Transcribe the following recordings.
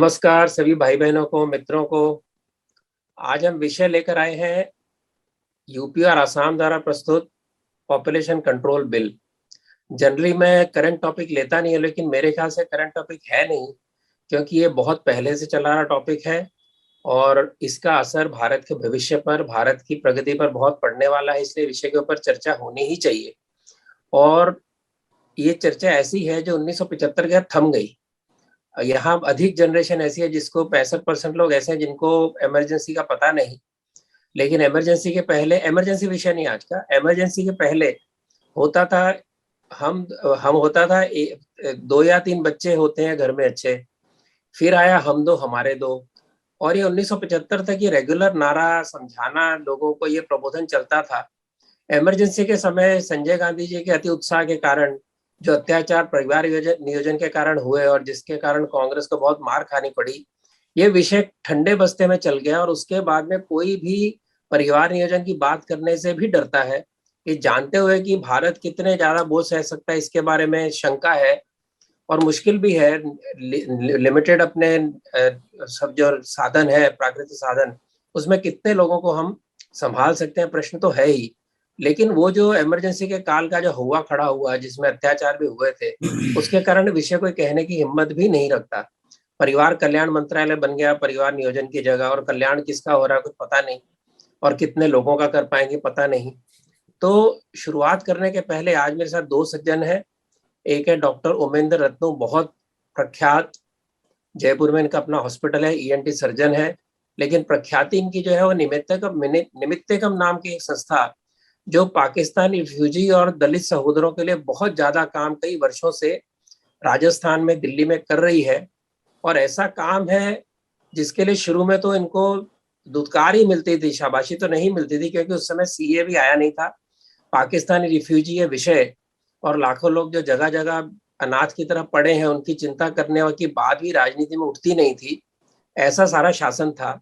नमस्कार सभी भाई बहनों को, मित्रों को। आज हम विषय लेकर आए हैं यूपी और असम द्वारा प्रस्तुत पॉपुलेशन कंट्रोल बिल। जनरली मैं करंट टॉपिक लेता नहीं है, लेकिन मेरे ख्याल से करंट टॉपिक है नहीं, क्योंकि ये बहुत पहले से चला रहा टॉपिक है और इसका असर भारत के भविष्य पर, भारत की प्रगति पर बहुत पड़ने वाला है। इसलिए विषय के ऊपर चर्चा होनी ही चाहिए। और ये चर्चा ऐसी है जो 1975 के बाद थम गई। यहाँ अधिक जनरेशन ऐसी है जिसको 65% लोग ऐसे हैं जिनको इमरजेंसी का पता नहीं। लेकिन इमरजेंसी के पहले, इमरजेंसी विषय नहीं आज का, इमरजेंसी के पहले होता था, हम हम होता था 2 या 3 बच्चे होते हैं घर में अच्छे, फिर आया हम दो हमारे दो। और ये 1975 तक ये रेगुलर नारा समझाना लोगों को, ये प्रबोधन चलता था। इमरजेंसी के समय संजय गांधी जी के अति उत्साह के कारण जो अत्याचार परिवार नियोजन के कारण हुए और जिसके कारण कांग्रेस को बहुत मार खानी पड़ी, ये विषय ठंडे बस्ते में चल गया। और उसके बाद में कोई भी परिवार नियोजन की बात करने से भी डरता है, ये जानते हुए कि भारत कितने ज्यादा बोझ सह सकता है, इसके बारे में शंका है और मुश्किल भी है। लिमिटेड अपने सब जो साधन है, प्राकृतिक साधन, उसमें कितने लोगों को हम संभाल सकते हैं, प्रश्न तो है ही। लेकिन वो जो इमरजेंसी के काल का जो हुआ खड़ा हुआ, जिसमें अत्याचार भी हुए थे, उसके कारण विषय कोई कहने की हिम्मत भी नहीं रखता। परिवार कल्याण मंत्रालय बन गया परिवार नियोजन की जगह, और कल्याण किसका हो रहा है कुछ पता नहीं, और कितने लोगों का कर पाएंगे पता नहीं। तो शुरुआत करने के पहले आज मेरे साथ 2 सज्जन हैं। एक है डॉक्टर उमेंद्र रत्नू, बहुत प्रख्यात, जयपुर में इनका अपना हॉस्पिटल है, ईएनटी सर्जन है। लेकिन प्रख्याति इनकी जो है वो निमित्तकम नाम की एक संस्था, जो पाकिस्तानी रिफ्यूजी और दलित सहोदरों के लिए बहुत ज्यादा काम कई वर्षों से राजस्थान में, दिल्ली में कर रही है। और ऐसा काम है जिसके लिए शुरू में तो इनको दुत्कार ही मिलती थी, शाबाशी तो नहीं मिलती थी, क्योंकि उस समय सीए भी आया नहीं था। पाकिस्तानी रिफ्यूजी है विषय, और लाखों लोग जो जगह जगह अनाथ की तरह पड़े हैं, उनकी चिंता करने की बात भी राजनीति में उठती नहीं थी। ऐसा सारा शासन था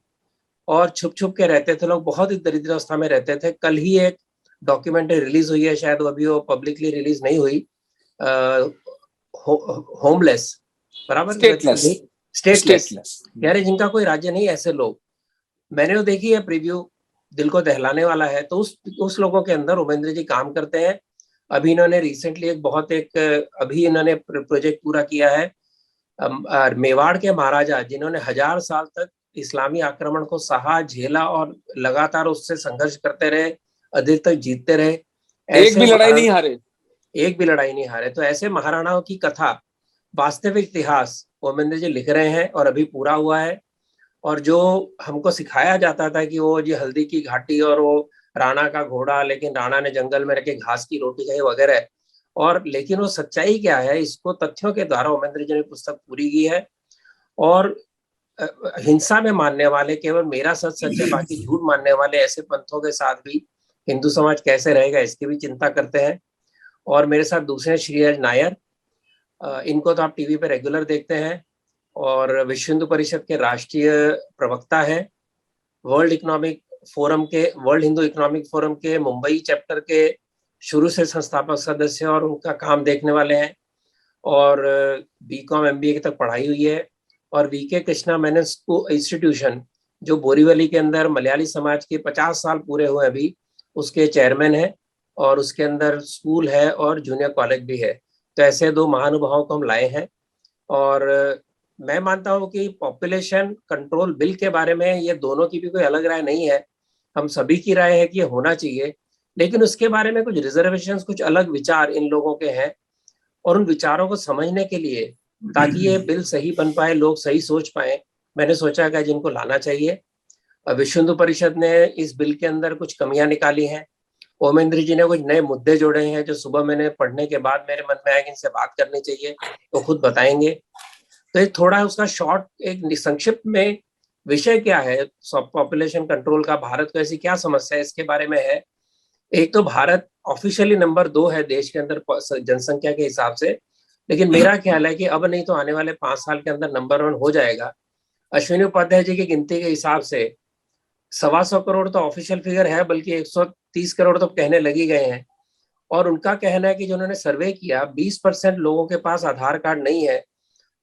और छुप छुप के रहते थे लोग, बहुत ही दरिद्र अवस्था में रहते थे। कल ही एक डॉक्यूमेंट्री रिलीज हुई है, शायद अभी वो पब्लिकली रिलीज नहीं हुई, होमलेस, बराबर, स्टेटलेस स्टेटलेस, यानी जिनका कोई राज्य नहीं, ऐसे लोग। मैंने वो देखी है प्रीव्यू, दिल को दहलाने वाला है। तो उस लोगों के अंदर उमेंद्र जी काम करते हैं। अभी इन्होंने रिसेंटली अभी इन्होंने प्रोजेक्ट पूरा किया है। मेवाड़ के महाराजा, जिन्होंने 1000 साल तक इस्लामी आक्रमण को सहा, झेला और लगातार उससे संघर्ष करते रहे, अधिक तक जीतते रहे, एक भी लड़ाई नहीं हारे, एक भी लड़ाई नहीं हारे। तो ऐसे महाराणाओं की कथा, वास्तविक इतिहास ओमेंद्र जी लिख रहे हैं और अभी पूरा हुआ है। और जो हमको सिखाया जाता था कि वो जी हल्दी की घाटी और वो राणा का घोड़ा, लेकिन राणा ने जंगल में रखे घास की रोटी खाई वगैरह, और लेकिन वो सच्चाई क्या है, इसको तथ्यों के द्वारा ओमेंद्र जी ने पुस्तक पूरी की है। और हिंसा में मानने वाले, केवल मेरा सच सच है बाकी झूठ मानने वाले ऐसे पंथों के साथ भी हिंदू समाज कैसे रहेगा, इसकी भी चिंता करते हैं। और मेरे साथ दूसरे श्रीहज नायर, इनको तो आप टीवी पे रेगुलर देखते हैं, और विश्व हिंदू परिषद के राष्ट्रीय प्रवक्ता है, वर्ल्ड हिंदू इकोनॉमिक फोरम के मुंबई चैप्टर के शुरू से संस्थापक सदस्य और उनका काम देखने वाले हैं, और बीकॉम एमबीए तक पढ़ाई हुई है। और वीके कृष्णा मेनन इंस्टीट्यूशन, जो बोरीवली के अंदर मलयाली समाज के 50 साल पूरे हुए अभी, उसके चेयरमैन है, और उसके अंदर स्कूल है और जूनियर कॉलेज भी है। तो ऐसे 2 महानुभावों को हम लाए हैं। और मैं मानता हूं कि पॉपुलेशन कंट्रोल बिल के बारे में ये दोनों की भी कोई अलग राय नहीं है, हम सभी की राय है कि ये होना चाहिए। लेकिन उसके बारे में कुछ रिजर्वेशंस, कुछ अलग विचार इन लोगों के हैं, और उन विचारों को समझने के लिए, ताकि ये बिल सही बन पाए, लोग सही सोच पाए, मैंने सोचा कि जिनको लाना चाहिए। विश्व हिंदू परिषद ने इस बिल के अंदर कुछ कमियां निकाली हैं। ओमेंद्र जी ने कुछ नए मुद्दे जोड़े हैं जो सुबह मैंने पढ़ने के बाद मेरे मन में आया कि इनसे बात करनी चाहिए, तो खुद बताएंगे। तो एक थोड़ा उसका शॉर्ट, एक संक्षिप्त में विषय क्या है पॉपुलेशन कंट्रोल का, भारत को ऐसी क्या समस्या है, इसके बारे में है। एक तो भारत ऑफिशियली नंबर 2 है देश के अंदर जनसंख्या के हिसाब से, लेकिन मेरा ख्याल है कि अब नहीं तो आने वाले 5 साल के अंदर नंबर 1 हो जाएगा। अश्विनी उपाध्याय जी की गिनती के हिसाब से 125 करोड़ तो ऑफिशियल फिगर है, बल्कि 130 करोड़ तो कहने लगी गए हैं। और उनका कहना है कि जो उन्होंने सर्वे किया, 20% लोगों के पास आधार कार्ड नहीं है,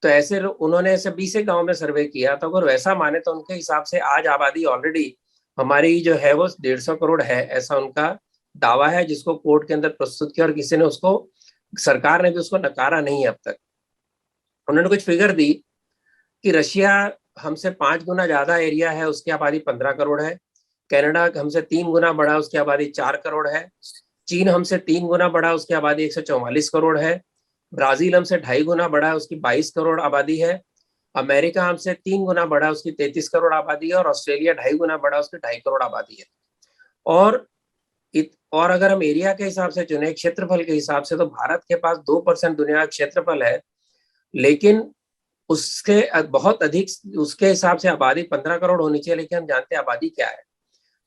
तो ऐसे उन्होंने ऐसे 20 गांव में सर्वे किया, तो अगर वैसा माने तो उनके हिसाब से आज आबादी ऑलरेडी हमारी जो है वो 150 करोड़ है, ऐसा उनका दावा है, जिसको कोर्ट के अंदर प्रस्तुत किया और किसी ने उसको, सरकार ने भी उसको नकारा नहीं अब तक। उन्होंने कुछ फिगर दी कि रशिया हमसे 5 गुना ज्यादा एरिया है, उसकी आबादी 15 करोड़ है। कनाडा हमसे 3 गुना बड़ा, उसकी आबादी 4 करोड़ है। चीन हमसे 3 गुना बड़ा, उसकी आबादी 144 करोड़ है। ब्राजील हमसे 2.5 गुना बड़ा, उसकी 22 करोड़ आबादी है। अमेरिका हमसे 3 गुना बड़ा, उसकी 33 करोड़ आबादी है। और ऑस्ट्रेलिया 2.5 गुना बड़ा, उसकी 2.5 करोड़ आबादी है। और और अगर हम एरिया के हिसाब से चुने, क्षेत्रफल के हिसाब से, तो भारत के पास 2% दुनिया का क्षेत्रफल है, लेकिन उसके बहुत अधिक, उसके हिसाब से आबादी 15 करोड़ होनी चाहिए, लेकिन हम जानते हैं आबादी क्या है।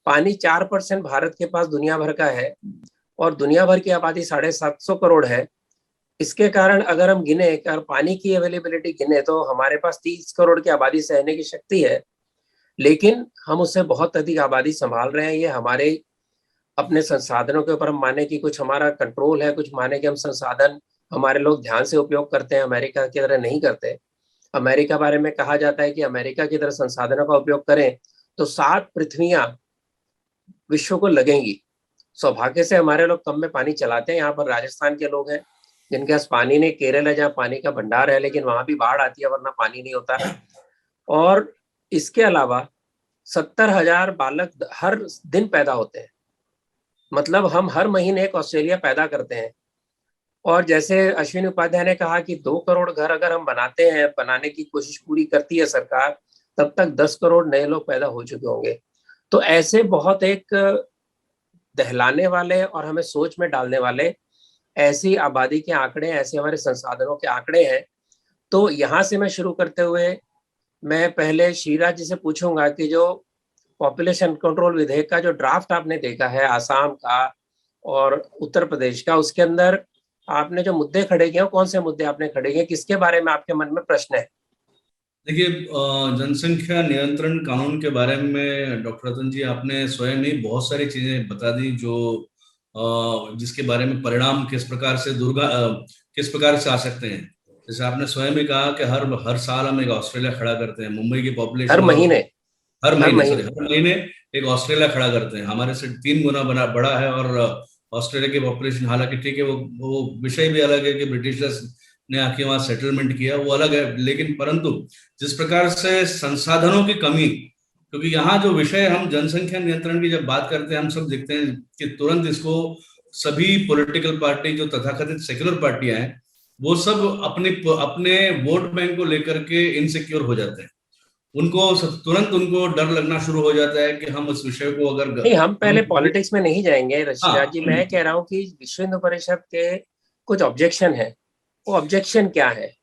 पानी 4% भारत के पास दुनिया भर का है, और दुनिया भर की आबादी 750 करोड़ है। इसके कारण अगर हम गिने, अगर पानी की अवेलेबिलिटी गिने, तो हमारे पास 30 करोड़ की आबादी सहने की शक्ति है, लेकिन हम उससे बहुत अधिक आबादी संभाल रहे हैं। ये हमारे अपने संसाधनों के ऊपर हम माने कि कुछ हमारा कंट्रोल है, कुछ माने कि हम संसाधन हमारे लोग ध्यान से उपयोग करते हैं, अमेरिका की तरह नहीं करते। अमेरिका बारे में कहा जाता है कि अमेरिका की तरह संसाधनों का उपयोग करें तो 7 पृथ्वियां विश्व को लगेंगी। सौभाग्य से हमारे लोग कम में पानी चलाते हैं। यहाँ पर राजस्थान के लोग हैं जिनके पास पानी नहीं, केरल है जहाँ पानी का भंडार है, लेकिन वहां भी बाढ़ आती है, वरना पानी नहीं होता। और इसके अलावा 70,000 बालक हर दिन पैदा होते हैं, मतलब हम हर महीने एक ऑस्ट्रेलिया पैदा करते हैं। और जैसे अश्विनी उपाध्याय ने कहा कि 2 करोड़ घर अगर हम बनाते हैं, बनाने की कोशिश पूरी करती है सरकार, तब तक 10 करोड़ नए लोग पैदा हो चुके होंगे। तो ऐसे बहुत एक दहलाने वाले और हमें सोच में डालने वाले ऐसी आबादी के आंकड़े, ऐसे हमारे संसाधनों के आंकड़े हैं। तो यहाँ से मैं शुरू करते हुए, मैं पहले श्रीराज जी से पूछूंगा कि जो पॉपुलेशन कंट्रोल विधेयक का जो ड्राफ्ट आपने देखा है आसाम का और उत्तर प्रदेश का, उसके अंदर आपने जो मुद्दे खड़े किए, कौन से मुद्दे आपने खड़े किए, किसके बारे में आपके मन में प्रश्न है? देखिए, जनसंख्या नियंत्रण कानून के बारे में डॉक्टर रतन जी आपने स्वयं ही बहुत सारी चीजें बता दी, जो जिसके बारे में परिणाम किस प्रकार से किस प्रकार से आ सकते हैं। जैसे आपने स्वयं ही कहा कि हर साल हम एक ऑस्ट्रेलिया खड़ा करते हैं। मुंबई की पॉपुलेशन हर महीने हर महीने एक ऑस्ट्रेलिया खड़ा करते हैं। हमारे से 3 गुना बड़ा है। और ऑस्ट्रेलिया की पॉपुलेशन, हालांकि ठीक है, वो विषय भी अलग है कि ब्रिटिशर्स ने आके वहां सेटलमेंट किया, वो अलग है। लेकिन परंतु जिस प्रकार से संसाधनों की कमी, क्योंकि यहाँ जो विषय, हम जनसंख्या नियंत्रण की जब बात करते हैं, हम सब देखते हैं कि तुरंत इसको सभी पॉलिटिकल पार्टी, जो तथाकथित सेक्युलर पार्टियां हैं, वो सब अपने वोट बैंक को लेकर के इनसिक्योर हो जाते हैं। तुरंत उनको डर लगना शुरू हो जाता है कि हम उस विषय को अगर नहीं, हम पहले पॉलिटिक्स में नहीं जाएंगे ऋषिराज जी। हाँ, मैं कह रहा हूँ कि विश्व हिंदू परिषद के कुछ ऑब्जेक्शन है, वो ऑब्जेक्शन क्या है?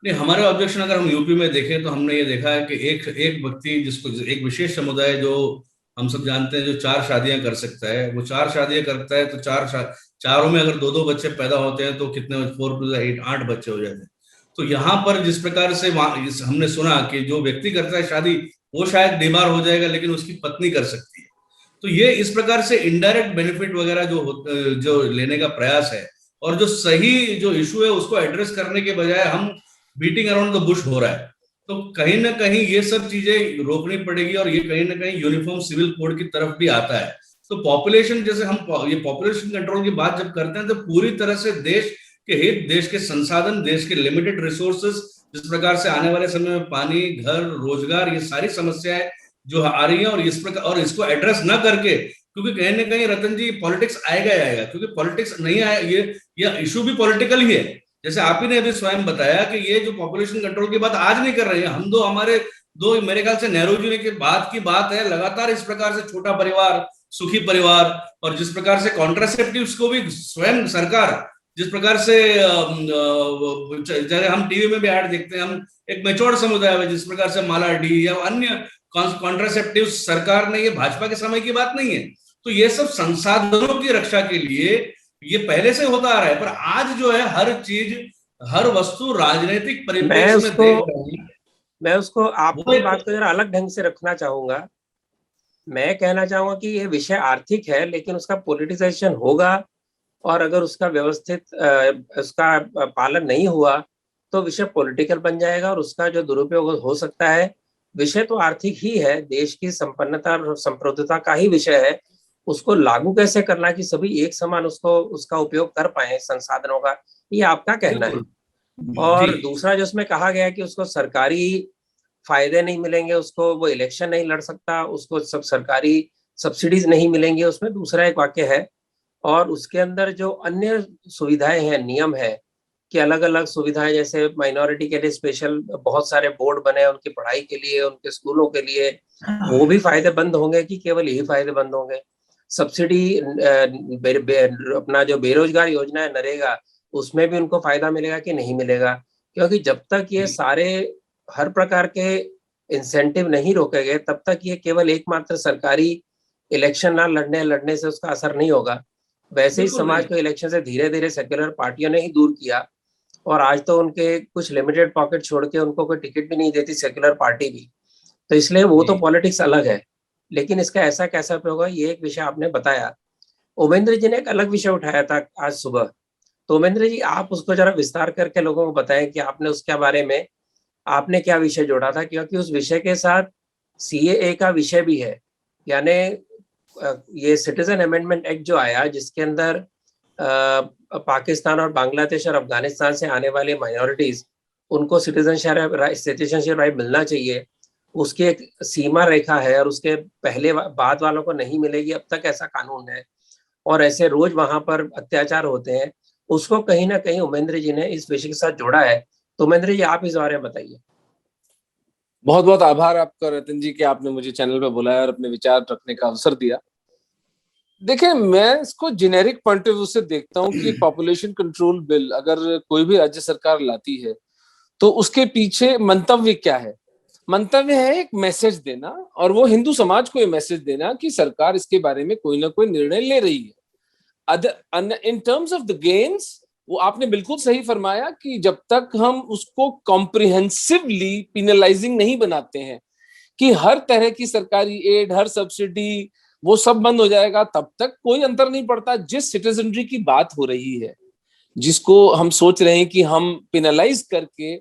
नहीं, हमारे ऑब्जेक्शन अगर हम यूपी में देखें तो हमने ये देखा है कि एक व्यक्ति, जिसको एक विशेष समुदाय, जो हम सब जानते हैं, जो 4 शादियां कर सकता है, वो 4 शादियां करता है। तो चारों में अगर 2-2 बच्चे पैदा होते हैं तो कितने, 4 + 8, 8 बच्चे हो जाते हैं। तो यहाँ पर जिस प्रकार से हमने सुना कि जो व्यक्ति करता है शादी, वो शायद बीमार हो जाएगा, लेकिन उसकी पत्नी कर सकती है। तो ये इस प्रकार से इनडायरेक्ट बेनिफिट वगैरह जो लेने का प्रयास है, और जो सही जो इशू है उसको एड्रेस करने के बजाय हम बीटिंग अराउंड द बुश हो रहा है। तो कहीं ना कहीं ये सब चीजें रोकनी पड़ेगी, और ये कहीं ना कहीं यूनिफॉर्म सिविल कोड की तरफ भी आता है। तो पॉपुलेशन, जैसे हम ये पॉपुलेशन कंट्रोल की बात जब करते हैं, तो पूरी तरह से देश के हित, देश के संसाधन, देश के लिमिटेड रिसोर्सेस, जिस प्रकार से आने वाले समय में पानी, घर, रोजगार, ये सारी समस्याएं जो आ रही है, और इस प्रकार, और इसको एड्रेस ना करके, क्योंकि कहीं ना कहीं रतन जी पॉलिटिक्स आएगा ही आएगा, क्योंकि पॉलिटिक्स नहीं आया, ये इशू भी पॉलिटिकल ही है। जैसे आप ही ने अभी स्वयं बताया कि ये जो पॉपुलेशन कंट्रोल की बात आज नहीं कर रहे हैं हम, हमारे मेरे ख्याल से नेहरू जी ने के बाद की बात है, लगातार इस प्रकार से छोटा परिवार, सुखी परिवार, और जिस प्रकार से कॉन्ट्रासेप्टिव्स को भी स्वयं सरकार, जिस प्रकार से जैसे हम टीवी में भी ऐड देखते हैं, हम एक मेच्योर्ड समुदाय है, जिस प्रकार से माला डी या अन्य कॉन्ट्रासेप्टिव सरकार ने, ये भाजपा के समय की बात नहीं है। तो ये सब संसाधनों की रक्षा के लिए ये पहले से होता आ रहा है, पर आज जो है हर चीज, हर वस्तु राजनीतिक परिप्रेक्ष्य में देख रही है। मैं उसको आपकी बात को जरा अलग ढंग से रखना चाहूंगा। मैं कहना चाहूंगा कि ये विषय आर्थिक है, लेकिन उसका पॉलिटिसाइजेशन होगा, और अगर उसका व्यवस्थित उसका पालन नहीं हुआ तो विषय पॉलिटिकल बन जाएगा और उसका जो दुरुपयोग हो सकता है। विषय तो आर्थिक ही है, देश की संपन्नता और संप्रभुता का ही विषय है। उसको लागू कैसे करना कि सभी एक समान उसको उसका उपयोग कर पाए संसाधनों का, ये आपका कहना है। और दूसरा जो उसमें कहा गया है कि उसको सरकारी फायदे नहीं मिलेंगे, उसको वो इलेक्शन नहीं लड़ सकता, उसको सब सरकारी सब्सिडीज नहीं मिलेंगे, उसमें दूसरा एक वाक्य है। और उसके अंदर जो अन्य सुविधाएं हैं, नियम है कि अलग अलग सुविधाएं, जैसे माइनॉरिटी के लिए स्पेशल बहुत सारे बोर्ड बने उनकी पढ़ाई के लिए, उनके स्कूलों के लिए, वो भी फायदे बंद होंगे कि केवल यही फायदे बंद होंगे? सब्सिडी अपना जो बेरोजगार योजना है नरेगा, उसमें भी उनको फायदा मिलेगा कि नहीं मिलेगा? क्योंकि जब तक ये सारे हर प्रकार के इंसेंटिव नहीं रोके गए तब तक ये केवल एकमात्र सरकारी इलेक्शन ना लड़ने से उसका असर नहीं होगा। वैसे ही समाज को इलेक्शन से धीरे धीरे सेक्युलर पार्टियों ने ही दूर किया और आज तो उनके कुछ लिमिटेड पॉकेट छोड़ के उनको कोई टिकट भी नहीं देती सेक्युलर पार्टी भी। तो इसलिए वो तो पॉलिटिक्स अलग है, लेकिन इसका ऐसा कैसा उपयोग होगा, ये एक विषय आपने बताया। उमेंद्र जी ने एक अलग विषय उठाया था आज सुबह, तो उमेंद्र जी आप उसको जरा विस्तार करके लोगों को बताएं कि आपने उसके बारे में आपने क्या विषय जोड़ा था, क्योंकि उस विषय के साथ सीएए का विषय भी है। यानी ये सिटीजन अमेंडमेंट एक्ट जो आया, जिसके अंदर पाकिस्तान और बांग्लादेश और अफगानिस्तान से आने वाली माइनॉरिटीज, उनको सिटीजनशिप राइट मिलना चाहिए, उसकी एक सीमा रेखा है और उसके पहले बाद वालों को नहीं मिलेगी। अब तक ऐसा कानून है और ऐसे रोज वहां पर अत्याचार होते हैं। उसको कहीं ना कहीं उमेंद्र जी ने इस विषय के साथ जोड़ा है। तो उमेंद्र जी आप इस बारे में बताइए। बहुत बहुत आभार आपका रतन जी कि आपने मुझे चैनल पे बुलाया और अपने विचार रखने का अवसर दिया। देखिए, मैं इसको जेनेरिक पॉइंट ऑफ व्यू से देखता हूँ कि पॉपुलेशन कंट्रोल बिल अगर कोई भी राज्य सरकार लाती है तो उसके पीछे मंतव्य क्या है? मंतव्य है एक मैसेज देना, और वो हिंदू समाज को ये मैसेज देना कि सरकार इसके बारे में कोई ना कोई निर्णय ले रही है। In terms of the gains, वो आपने बिल्कुल सही फरमाया कि जब तक हम उसको कॉम्प्रिहेंसिवली पिनलाइजिंग नहीं बनाते हैं कि हर तरह की सरकारी एड, हर सब्सिडी, वो सब बंद हो जाएगा, तब तक कोई अंतर नहीं पड़ता। जिस सिटीजनरी की बात हो रही है, जिसको हम सोच रहे हैं कि हम पिनलाइज करके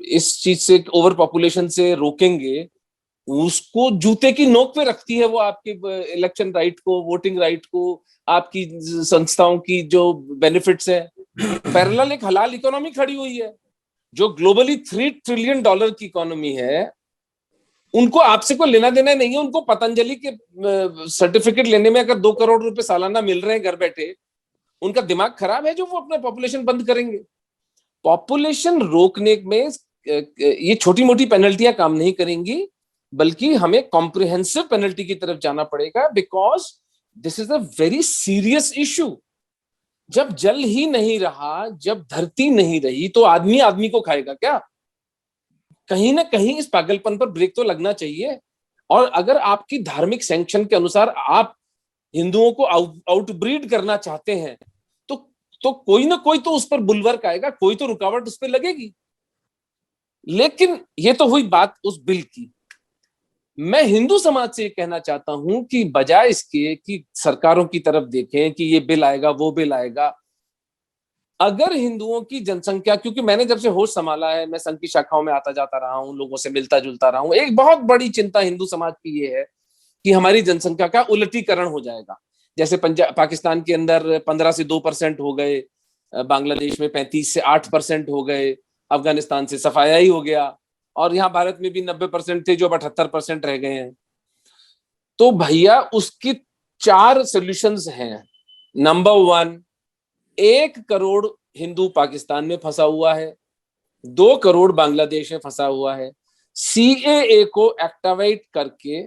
इस चीज से, ओवर पॉपुलेशन से रोकेंगे, उसको जूते की नोक पे रखती है वो आपके इलेक्शन राइट को, वोटिंग राइट को, आपकी संस्थाओं की जो बेनिफिट्स है। पैरेलल एक हलाल इकोनॉमी खड़ी हुई है जो ग्लोबली $3 ट्रिलियन की इकोनॉमी है। उनको आपसे कोई लेना देना नहीं है। उनको पतंजलि के सर्टिफिकेट लेने में अगर 2 करोड़ रुपए सालाना मिल रहे हैं घर बैठे, उनका दिमाग खराब है जो वो अपना पॉपुलेशन बंद करेंगे। पॉपुलेशन रोकने में ये छोटी मोटी पेनल्टियां काम नहीं करेंगी, बल्कि हमें कॉम्प्रिहेंसिव पेनल्टी की तरफ जाना पड़ेगा, because this is a very serious issue. जब जल ही नहीं रहा, जब धरती नहीं रही, तो आदमी आदमी को खाएगा क्या? कहीं ना कहीं इस पागलपन पर ब्रेक तो लगना चाहिए। और अगर आपकी धार्मिक सैंक्शन के अनुसार आप हिंदुओं को आउटब्रीड करना चाहते हैं, तो कोई ना कोई तो उस पर बुलवर्क आएगा, कोई तो रुकावट उस पर लगेगी। लेकिन ये तो हुई बात उस बिल की। मैं हिंदू समाज से कहना चाहता हूं कि बजाय इसके कि सरकारों की तरफ देखें कि ये बिल आएगा, वो बिल आएगा, अगर हिंदुओं की जनसंख्या, क्योंकि मैंने जब से होश संभाला है, मैं संघ की शाखाओं में आता जाता रहा हूं, लोगों से मिलता जुलता रहा हूं, एक बहुत बड़ी चिंता हिंदू समाज की ये है कि हमारी जनसंख्या का उलटीकरण हो जाएगा। जैसे पाकिस्तान के अंदर 15 से 2% हो गए, बांग्लादेश में 35 से 8% हो गए, अफगानिस्तान से सफाया ही हो गया, और यहाँ भारत में भी 90% थे जो अब 78% रह गए हैं। तो भैया उसकी 4 सॉल्यूशंस हैं। नंबर 1, 1 करोड़ हिंदू पाकिस्तान में फंसा हुआ है, 2 करोड़ बांग्लादेश में फंसा हुआ है। सीएए को एक्टिवेट करके,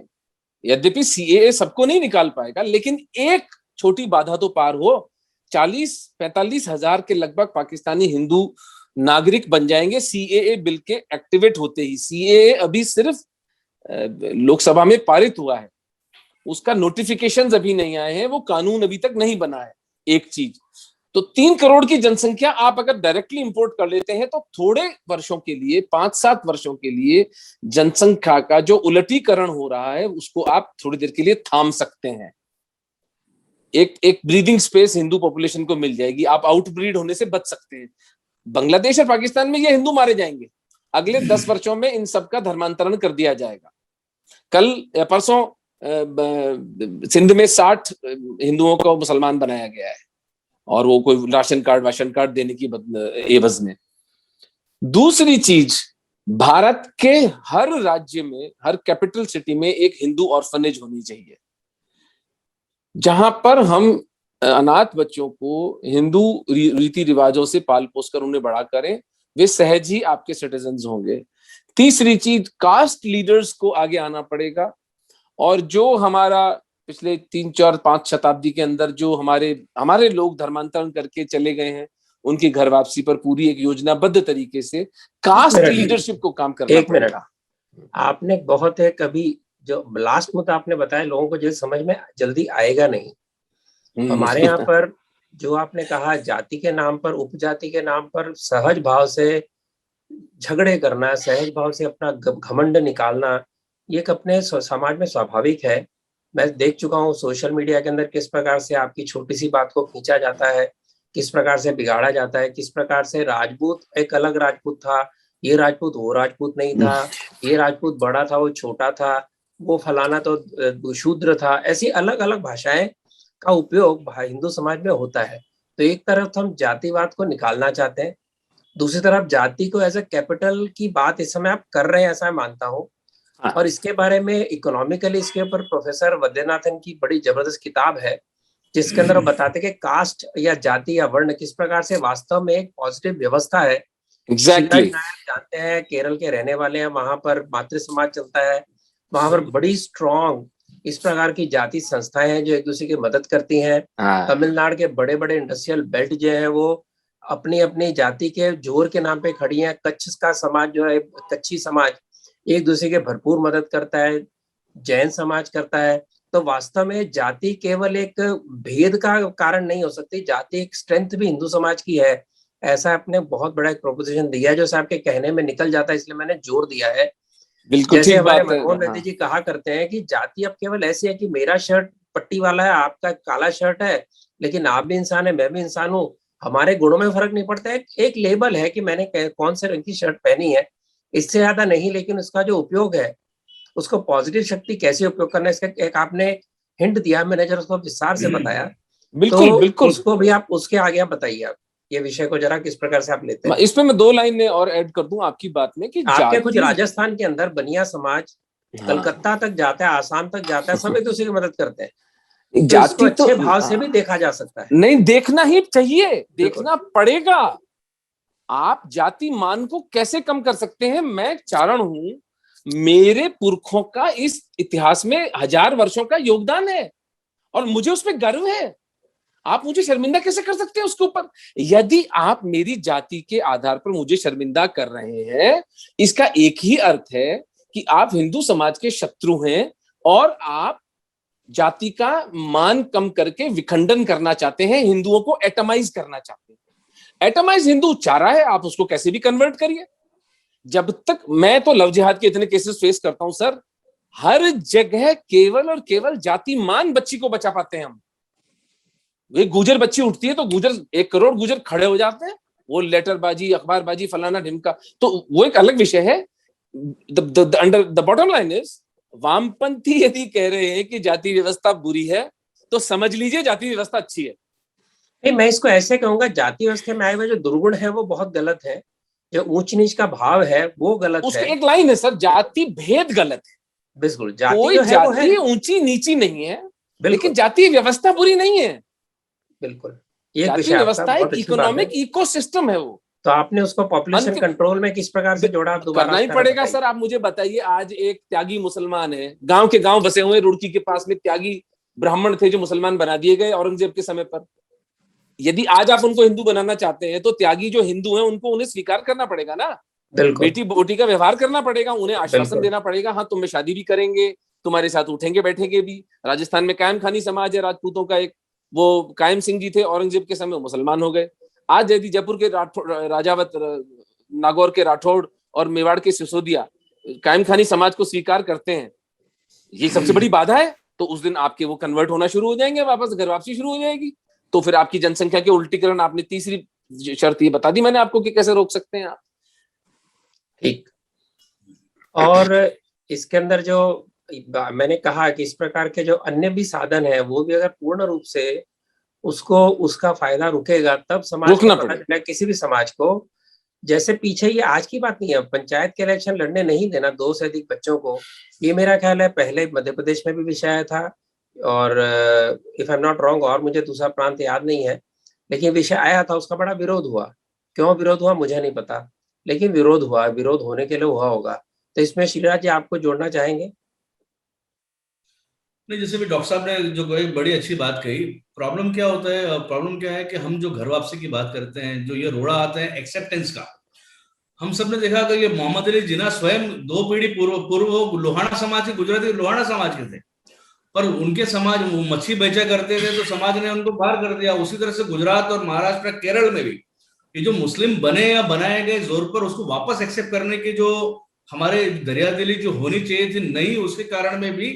यद्यपि सीएए सबको नहीं निकाल पाएगा, लेकिन एक छोटी बाधा तो पार हो। 40-45 हजार के लगभग पाकिस्तानी हिंदू नागरिक बन जाएंगे सीएए बिल के एक्टिवेट होते ही। सीएए अभी सिर्फ लोकसभा में पारित हुआ है, उसका नोटिफिकेशंस अभी नहीं आए हैं, वो कानून अभी तक नहीं बना है। एक चीज तो 3 करोड़ की जनसंख्या आप अगर डायरेक्टली इंपोर्ट कर लेते हैं तो थोड़े वर्षों के लिए, 5-7 वर्षों के लिए जनसंख्या का जो उलटीकरण हो रहा है उसको आप थोड़ी देर के लिए थाम सकते हैं। एक ब्रीदिंग स्पेस हिंदू पॉपुलेशन को मिल जाएगी, आप आउटब्रीड होने से बच सकते हैं। बांग्लादेश और पाकिस्तान में ये हिंदू मारे जाएंगे, अगले 10 वर्षों में इन सब का धर्मांतरण कर दिया जाएगा। कल परसों सिंध में 60 हिंदुओं को मुसलमान बनाया गया है, और वो कोई राशन कार्ड देने की एवज में। दूसरी चीज, भारत के हर राज्य में, हर कैपिटल सिटी में एक हिंदू ऑर्फनेज होनी चाहिए, जहां पर हम अनाथ बच्चों को हिंदू रीति रिवाजों से पाल पोस कर उन्हें बड़ा करें, वे सहज ही आपके सिटीजन होंगे। तीसरी चीज, कास्ट लीडर्स को आगे आना पड़ेगा, और जो हमारा पिछले 3, 4, 5 शताब्दी के अंदर जो हमारे लोग धर्मांतरण करके चले गए हैं, उनकी घर वापसी पर पूरी एक योजनाबद्ध तरीके से कास्ट लीडरशिप को काम करना पड़ेगा। आपने बहुत है, कभी जो लास्ट मुद्दा आपने बताया लोगों को जल्दी समझ में जल्दी आएगा नहीं। हमारे यहाँ पर जो आपने कहा, जाति के नाम पर, उपजाति के नाम पर सहज भाव से झगड़े करना, सहज भाव से अपना घमंड निकालना, ये अपने समाज में स्वाभाविक है। मैं देख चुका हूँ सोशल मीडिया के अंदर किस प्रकार से आपकी छोटी सी बात को खींचा जाता है, किस प्रकार से बिगाड़ा जाता है, किस प्रकार से राजपूत एक अलग राजपूत था, ये राजपूत वो राजपूत नहीं था, ये राजपूत बड़ा था वो छोटा था, वो फलाना तो शूद्र था। ऐसी अलग अलग भाषाएं का उपयोग हिंदू समाज में होता है। तो एक तरफ हम जातिवाद को निकालना चाहते हैं, दूसरी तरफ जाति को एज ए कैपिटल की बात इस समय आप कर रहे हैं, ऐसा मैं मानता हूँ। और इसके बारे में इकोनॉमिकली इसके ऊपर प्रोफेसर वैद्यनाथन की बड़ी जबरदस्त किताब है, जिसके अंदर वो बताते कि कास्ट या जाति या वर्ण किस प्रकार से वास्तव में एक पॉजिटिव व्यवस्था है। एग्जैक्टली जानते हैं, केरल के रहने वाले हैं, वहां पर मातृ समाज चलता है, वहां पर बड़ी स्ट्रॉन्ग इस प्रकार की जाति संस्थाएं हैं जो एक दूसरे की मदद करती हैं। तमिलनाडु के बड़े बड़े इंडस्ट्रियल बेल्ट जो है वो अपनी अपनी जाति के जोर के नाम पे खड़ी हैं। कच्छ का समाज जो है, कच्छी समाज एक दूसरे के भरपूर मदद करता है, जैन समाज करता है। तो वास्तव में जाति केवल एक भेद का कारण नहीं हो सकती, जाति एक स्ट्रेंथ भी हिंदू समाज की है। ऐसा आपने बहुत बड़ा एक प्रोपोजिशन दिया है जो साहब के कहने में निकल जाता है, इसलिए मैंने जोर दिया है। बिल्कुल जैसे ठीक हमारे बात है। मनमोहन रेड्डी जी कहा करते हैं कि जाति अब केवल ऐसी है कि मेरा शर्ट पट्टी वाला है, आपका काला शर्ट है, लेकिन आप भी इंसान है, मैं भी इंसान हूँ, हमारे गुणों में फर्क नहीं पड़ता है। एक लेबल है कि मैंने कौन से रंग की शर्ट पहनी है, इससे ज्यादा नहीं। लेकिन उसका जो उपयोग है, उसको पॉजिटिव शक्ति कैसे उपयोग करना है, इसका एक आपने हिंट दिया, मैंने जरा उसको विस्तार से बताया। बिल्कुल तो बिल्कुल, उसको भी आप उसके आगे आप बताइए, आप ये विषय को जरा किस प्रकार से आप लेते हैं। इसमें मैं 2 लाइनें और ऐड कर दूं आपकी बात में कि आपके कुछ राजस्थान के अंदर बनिया समाज हाँ, कलकत्ता तक जाता है, आसाम तक जाता है, सब एक दूसरे की मदद करते हैं। तो जाति तो अच्छे भाव से भी देखा जा सकता है। नहीं, देखना ही चाहिए, देखना पड़ेगा। आप जाति मान को कैसे कम कर सकते हैं? मैं चारण हूं, मेरे पुरखों का इस इतिहास में 1000 वर्षों का योगदान है और मुझे उसमें गर्व है। आप मुझे शर्मिंदा कैसे कर सकते हैं उसके ऊपर? यदि आप मेरी जाति के आधार पर मुझे शर्मिंदा कर रहे हैं, इसका एक ही अर्थ है कि आप हिंदू समाज के शत्रु हैं और आप जाति का मान कम करके विखंडन करना चाहते हैं, हिंदुओं को एटमाइज करना चाहते हैं। एटमाइज हिंदू चाह रहा है, आप उसको कैसे भी कन्वर्ट करिए। जब तक मैं तो लव जिहाद के इतने केसेस फेस करता हूं सर, हर जगह केवल और केवल जाति मान बच्ची को बचा पाते हैं हम। एक गुजर बच्ची उठती है तो गुजर 1 करोड़ गुजर खड़े हो जाते हैं, वो लेटरबाजी, अखबारबाजी, फलाना ढिमका, तो वो एक अलग विषय है। द बॉटम लाइन इज, वामपंथी यदि कह रहे हैं कि जाति व्यवस्था बुरी है तो समझ लीजिए जाति व्यवस्था अच्छी है। नहीं, मैं इसको ऐसे कहूंगा, जाति व्यवस्था में आए हुए जो दुर्गुण है वो बहुत गलत है, जो ऊंच नीच का भाव है वो गलत है। उसकी एक लाइन है सर, जाति भेद गलत है। बिल्कुल, जाति कोई जो है जाति ऊंची नीची नहीं है, लेकिन जाति व्यवस्था बुरी नहीं है। बिल्कुल, ये जाति व्यवस्था एक इकोनॉमिक इकोसिस्टम है वो। तो आपने उसको पॉपुलेशन कंट्रोल में किस प्रकार से जोड़ा? करना ही पड़ेगा सर। आप मुझे बताइए, आज एक त्यागी मुसलमान है, गांव के गांव बसे हुए, रुड़की के पास में त्यागी ब्राह्मण थे जो मुसलमान बना दिए गए औरंगजेब के समय पर। यदि आज आप उनको हिंदू बनाना चाहते हैं तो त्यागी जो हिंदू हैं उनको उन्हें स्वीकार करना पड़ेगा ना, बेटी बेटी का व्यवहार करना पड़ेगा, उन्हें आश्वासन देना पड़ेगा, हाँ तुम्हें शादी भी करेंगे, तुम्हारे साथ उठेंगे बैठेंगे भी। राजस्थान में कायम खानी समाज है राजपूतों का, एक वो कायम सिंह जी थे, औरंगजेब के समय मुसलमान हो गए। आज यदि जयपुर के राजावत, नागौर के राठौड़ और मेवाड़ के सिसोदिया कायम खानी समाज को स्वीकार करते हैं, ये सबसे बड़ी बाधा है। तो उस दिन आपके वो कन्वर्ट होना शुरू हो जाएंगे, वापस घर वापसी शुरू हो जाएगी। तो फिर आपकी जनसंख्या के उल्टीकरण, आपने तीसरी शर्त ये बता दी मैंने आपको कि कैसे रोक सकते हैं आप। ठीक। और इसके अंदर जो मैंने कहा कि इस प्रकार के जो अन्य भी साधन है वो भी अगर पूर्ण रूप से उसको उसका फायदा रुकेगा तब समाज को पता चलेगा, किसी भी समाज को। जैसे पीछे ये आज की बात नहीं है, पंचायत के इलेक्शन लड़ने नहीं देना 2 से अधिक बच्चों को, ये मेरा ख्याल है पहले मध्य प्रदेश में भी विषय आया था, और if I am not wrong, और मुझे दूसरा प्रांत याद नहीं है, लेकिन विषय आया था, उसका बड़ा विरोध हुआ। क्यों विरोध हुआ मुझे नहीं पता, लेकिन विरोध हुआ, विरोध होने के लिए हुआ होगा। तो इसमें श्रीराज जी आपको जोड़ना चाहेंगे? नहीं, जैसे भी डॉक्टर साहब ने जो कही, बड़ी अच्छी बात कही। प्रॉब्लम क्या होता है, प्रॉब्लम क्या है कि हम जो घर वापसी की बात करते हैं, जो ये रोड़ा आता है एक्सेप्टेंस का, हम सब ने देखा कि ये मोहम्मद अली जिन्ना स्वयं 2 पीढ़ी पूर्व लोहाना समाज के, गुजराती लोहाना समाज के थे, पर उनके समाज वो मच्छी बेचा करते थे तो समाज ने उनको बाहर कर दिया। उसी तरह से गुजरात और महाराष्ट्र, केरल में भी ये जो मुस्लिम बने या बनाए गए, जोर पर उसको वापस एक्सेप्ट करने की जो हमारे दरियादिली जो होनी चाहिए थी नहीं, उसके कारण में भी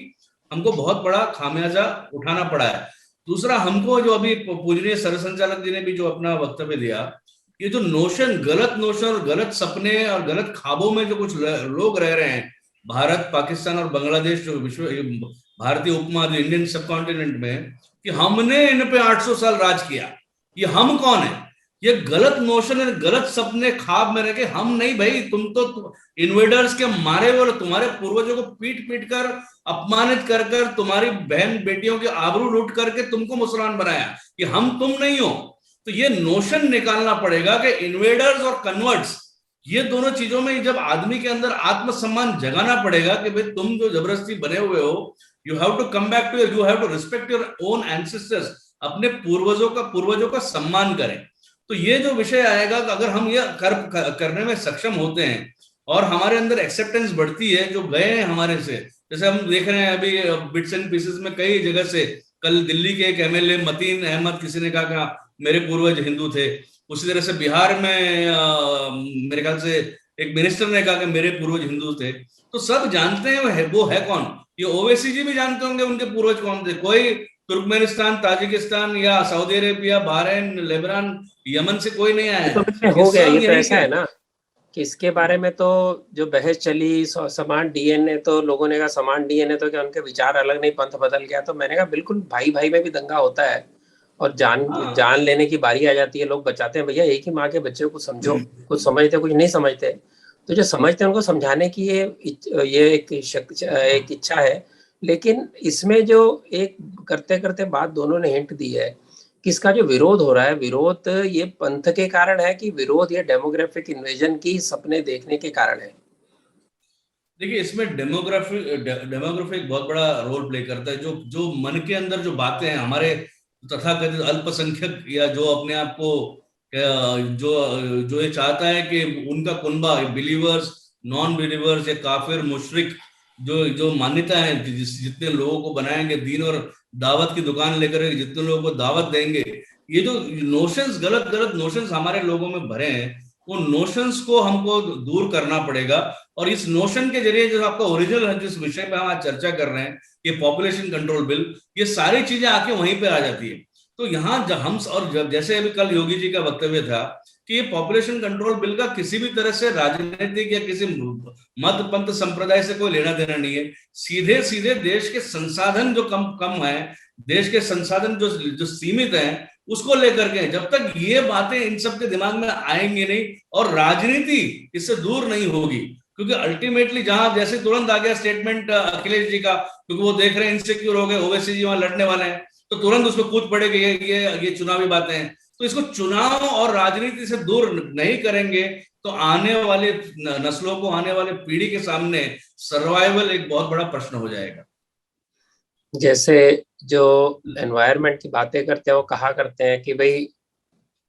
हमको बहुत बड़ा खामियाजा उठाना पड़ा है। दूसरा, हमको जो अभी पूजनीय सरसंचालक जी ने भी जो अपना वक्तव्य दिया, ये जो नोशन, गलत नोशन और गलत सपने और गलत ख्वाबों में जो कुछ लोग रह रहे हैं, भारत, पाकिस्तान और बांग्लादेश, जो विश्व भारतीय उपमहाद्वीप, इंडियन सब कॉन्टिनेंट में, कि हमने इन पे 800 साल राज किया, ये हम कौन है? ये गलत नोशन है, गलत सपने ख्वाब में रह के हम नहीं भाई, तुम तो इन्वेडर्स के मारे हुए, तुम्हारे पूर्वजों को पीट पीट कर, अपमानित कर कर, तुम्हारी बहन बेटियों के आबरू लूट करके तुमको मुसलमान बनाया, ये हम तुम नहीं हो। तो ये नोशन निकालना पड़ेगा कि इन्वेडर्स और कन्वर्ट्स, ये दोनों चीजों में जब आदमी के अंदर आत्मसम्मान जगाना पड़ेगा कि भाई तुम जो जबरदस्ती बने हुए हो, you have to come back to, you have to respect your own ancestors, अपने पूर्वजों का सम्मान करें। तो ये जो विषय आएगा कि अगर हम ये करने में सक्षम होते हैं और हमारे अंदर एक्सेप्टेंस बढ़ती है, जो गए हैं हमारे से, जैसे हम देख रहे हैं अभी बिट्स एंड पीसेस में कई जगह से, कल दिल्ली के एक एमएलए मतीन अहमद, किसी ने कहा कि मेरे पूर्वज हिंदू थे। उसी तरह से बिहार में मेरे ख्याल से एक मिनिस्टर ने कहा कि मेरे पूर्वज हिंदू थे। तो सब जानते हैं वो है कौन। ये ओवैसी जी भी जानते होंगे उनके पूर्वज कौन थे। कोई तुर्कमेनिस्तान, ताजिकिस्तान या Saudi Arabia, Bahrain, Lebanon, Yemen से कोई नहीं आया है। तो हो गया, ये तो ऐसा है ना कि इसके बारे में तो जो बहस चली, समान डीएनए, तो लोगों ने कहा समान डीएनए तो क्या उनके विचार अलग नहीं, पंथ बदल गया? तो मैंने कहा बिल्कुल, भाई भाई में भी दंगा होता है और जान लेने की बारी आ जाती है, लोग बचाते हैं। भैया एक ही माँ के बच्चे को समझो, कुछ समझते कुछ नहीं समझते, तो जो समझते हैं उनको समझाने की ये एक इच्छा है। लेकिन इसमें जो एक करते करते बात दोनों ने हिंट दी है कि इसका जो विरोध हो रहा है, विरोध ये पंथ के कारण है कि विरोध ये डेमोग्राफिक इन्वेजन की सपने देखने के कारण है? देखिए, इसमें डेमोग्राफी एक बहुत बड़ा रोल प्ले करता है। जो मन के अंदर जो बातें हैं हमारे तथाकथित अल्पसंख्यक, या जो अपने आप को जो ये चाहता है कि उनका कुनबा, बिलीवर्स, नॉन बिलीवर्स या काफिर, मुशरिक, जो मान्यता है, जितने लोगों को बनाएंगे, दीन और दावत की दुकान लेकर जितने लोगों को दावत देंगे, ये जो नोशंस, गलत गलत नोशंस हमारे लोगों में भरे हैं, वो नोशंस को हमको दूर करना पड़ेगा। और इस नोशन के जरिए जो आपका ओरिजिनल है, जिस विषय पे हम आज चर्चा कर रहे हैं, ये पॉपुलेशन कंट्रोल बिल, ये सारी चीजें आके वहीं पे आ जाती है। तो यहाँ जब जैसे अभी कल योगी जी का वक्तव्य था कि ये पॉपुलेशन कंट्रोल बिल का किसी भी तरह से राजनीतिक या किसी मत पंथ संप्रदाय से कोई लेना देना नहीं है। सीधे सीधे देश के संसाधन जो कम है, देश के संसाधन जो सीमित हैं, उसको लेकर के। जब तक ये बातें इन सब के दिमाग में आएंगी नहीं और राजनीति इससे दूर नहीं होगी, क्योंकि अल्टीमेटली जहां जैसे तुरंत आ गया स्टेटमेंट अखिलेश जी का, क्योंकि वो देख रहे हैं इनसिक्योर हो गए, ओवैसी जी वहां लड़ने वाले हैं, तो तुरंत उसको कूद पड़ेगी ये चुनावी बातें हैं। तो इसको चुनाव और राजनीति से दूर नहीं करेंगे तो आने वाले नस्लों को, आने वाले पीढ़ी के सामने सर्वाइवल एक बहुत बड़ा प्रश्न हो जाएगा। जैसे जो एनवायरनमेंट की बातें करते हैं, वो कहा करते हैं कि भाई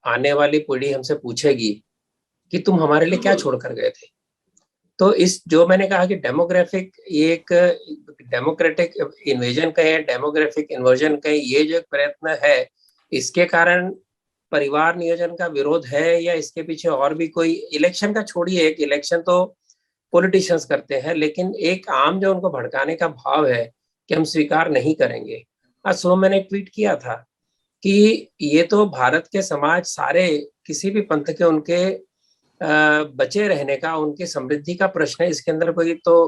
आने वाली पीढ़ी हमसे पूछेगी कि तुम हमारे लिए क्या छोड़ कर गए थे। तो इस जो मैंने कहा कि डेमोग्राफिक, ये एक डेमोक्रेटिक इन्वेजन का है, डेमोग्राफिक इन्वर्जन का, ये जो प्रयत्न है, इसके कारण परिवार नियोजन का विरोध है या इसके पीछे और भी कोई? इलेक्शन का छोड़िए, एक इलेक्शन तो पॉलिटिशियंस करते हैं, लेकिन एक आम जो उनको भड़काने का भाव है कि हम स्वीकार नहीं करेंगे। आज सुबह मैंने ट्वीट किया था कि ये तो भारत के समाज सारे किसी भी पंथ के उनके बचे रहने का, उनकी समृद्धि का प्रश्न है। इसके अंदर कोई तो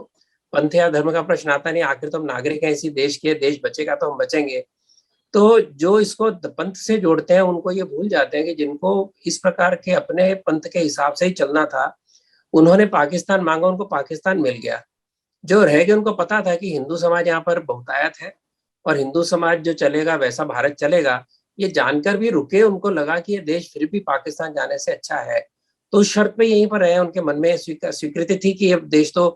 पंथ या धर्म का प्रश्न आता नहीं। आखिर तो हम नागरिक हैं इसी देश के, देश बचेगा तो हम बचेंगे। तो जो इसको पंथ से जोड़ते हैं उनको ये भूल जाते हैं कि जिनको इस प्रकार के अपने पंथ के हिसाब से ही चलना था, उन्होंने पाकिस्तान मांगा, उनको पाकिस्तान मिल गया। जो रह गए उनको पता था कि हिंदू समाज यहाँ पर बहुतायत है और हिंदू समाज जो चलेगा वैसा भारत चलेगा। ये जानकर भी रुके, उनको लगा कि ये देश फिर भी पाकिस्तान जाने से अच्छा है। तो उस शर्त पे यहीं पर रहे। उनके मन में स्वीकृति थी कि ये देश तो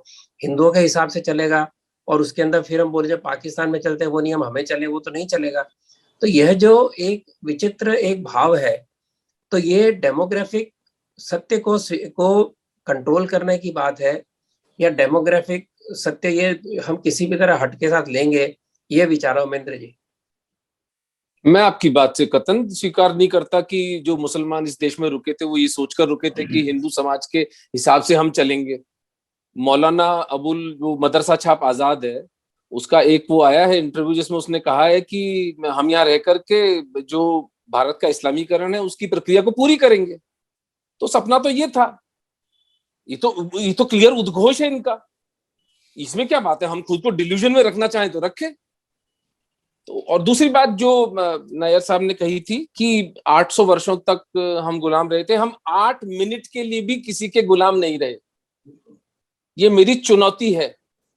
हिंदुओं के हिसाब से चलेगा, और उसके अंदर फिर हम बोले जब पाकिस्तान में चलते हैं वो नियम हमें चले, वो तो नहीं चलेगा। तो यह जो एक विचित्र एक भाव है, तो ये डेमोग्राफिक सत्य को कंट्रोल करने की बात है, या डेमोग्राफिक सत्य ये हम किसी भी तरह हट के साथ लेंगे, ये विचार है उमेंद्र जी। मैं आपकी बात से कतई स्वीकार नहीं करता कि जो मुसलमान इस देश में रुके थे वो ये सोचकर रुके थे कि हिंदू समाज के हिसाब से हम चलेंगे। मौलाना अबुल जो मदरसा छाप आजाद है, उसका एक वो आया है इंटरव्यू जिसमें उसने कहा है कि हम यहाँ रह करके जो भारत का इस्लामीकरण है उसकी प्रक्रिया को पूरी करेंगे। तो सपना तो ये था, ये तो क्लियर उद्घोष है इनका। इसमें क्या बात है, हम खुद को डिल्यूजन में रखना चाहें तो रखें। तो और दूसरी बात जो नायर साहब ने कही थी कि 800 वर्षों तक हम गुलाम रहे थे, हम 8 मिनट के लिए भी किसी के गुलाम नहीं रहे। ये मेरी चुनौती है।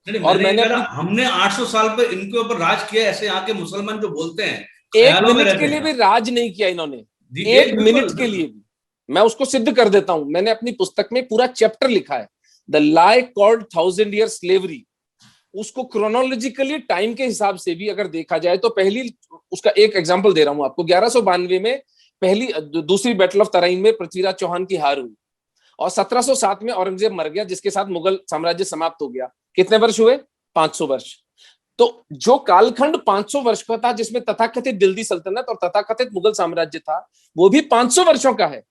और मैंने हमने 800 साल पे इनके ऊपर राज किया, ऐसे यहाँ के मुसलमान जो बोलते हैं। 1 मिनट के लिए भी राज नहीं किया इन्होंने, 1 मिनट के लिए भी। मैं उसको सिद्ध कर देता हूं। मैंने अपनी पुस्तक में पूरा चैप्टर लिखा है, the lie called 1000 year slavery. उसको क्रोनोलॉजिकली टाइम के हिसाब से भी अगर देखा जाए तो पहली, उसका एक एग्जांपल दे रहा हूं आपको। 1192 में दूसरी बैटल ऑफ तराइन में पृथ्वीराज चौहान की हार हुई, और 1707 में औरंगजेब मर गया, जिसके साथ मुगल साम्राज्य समाप्त हो गया। कितने वर्ष हुए? 500 वर्ष। तो जो कालखंड 500 वर्ष का था, जिसमें तथाकथित दिल्ली सल्तनत और तथाकथित मुगल साम्राज्य था, वो भी 500 वर्षों का है।